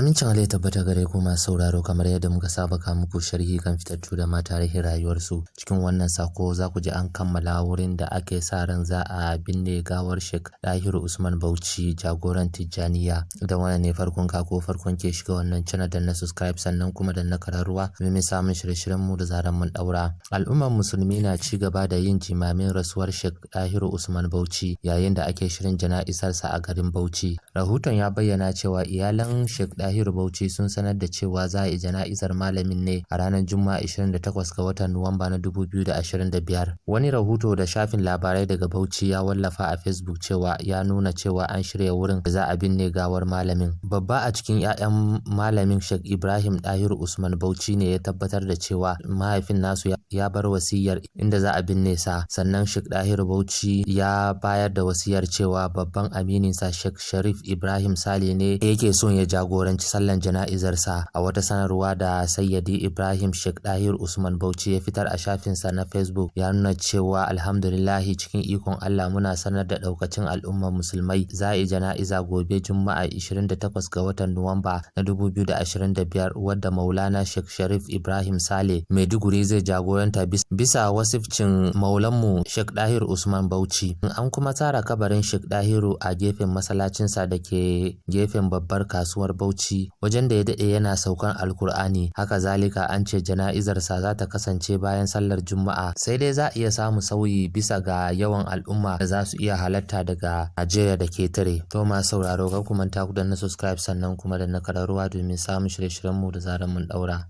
Amincin Allah ya tabbata gare ku masu sauraro, kamar yadda muka saba ka muku sharhi kan fitattu da ma tarihin rayuwarsu. Cikin wannan sako za ku ji an kammala wurin da ake sa ran za a binne gawar Sheikh Dahiru Usman Bauchi, jagoran Tijjaniya. Da wannan ne farkon ka ko farkon ke shiga wannan channel, dan na subscribe sannan kuma dan na kararruwa domin samun shirye-shiryen mu da zaran mun daura. Al'ummar musulmi na ci gaba da yin jimamin rasuwar Sheikh Dahiru Usman Bauchi yayin da ake shirin jana'izarsa a garin Bauchi. Rahoton ya bayyana cewa iyalan Sheikh Dahiru Bauchi sun sanar da cewa za a yi jana'izar malamin ne a ranar Juma'a 28 ga watan Nuwamba na 2025. Wani rahoto da shafin labarai daga Bauchi ya wallafa a Facebook cewa ya nuna cewa an shirya wurin da za a binne gawar malamin. Babba a cikin 'ya'yan malamin, Sheikh Ibrahim Dahiru Usman Bauchi, ne ya tabbatar da cewa mahaifin nasu ya bar wasiyar inda za a binne sa. Sannan Sheikh Dahiru Bauchi ya bayar da wasiyar cewa babban amininsa Sheikh Sharif Ibrahim Sale ne yake son ya jagoranci sallan jana'izarsa. A wata sanarwa da Sayyidi Ibrahim Sheikh Dahiru Usman Bauchi ya fitar a shafinsa na Facebook, ya nuna cewa alhamdulillahi, cikin ikon Allah muna sanar da daukacin al'ummar musulmai za a yi jana'iza gobe Juma'a 28 ga watan Nuwamba na 2025 wadda Maulana Sheikh Sharif Ibrahim Sale Maiduguri zai jagoranta bisa wasifcin maulanmu Sheikh Dahiru Usman Bauchi. An kuma tsara kabarin Sheikh Dahiru a gefen masallacinsa da ke gefen babbar kasuwar Bauchi, wajen da ya dade yana saukan Alkur'ani. Haka zalika an ce jana'izarsa za ta kasance bayan sallar Juma'a, sai dai za a iya samu sauyi bisa ga yawan al'umma da za su iya halatta daga Najeriya da ketare. To masu sauraro, kar ku manta ku danna subscribe sannan kuma danna kararruwa domin samun shirye-shiryen mu da zaran mun daura.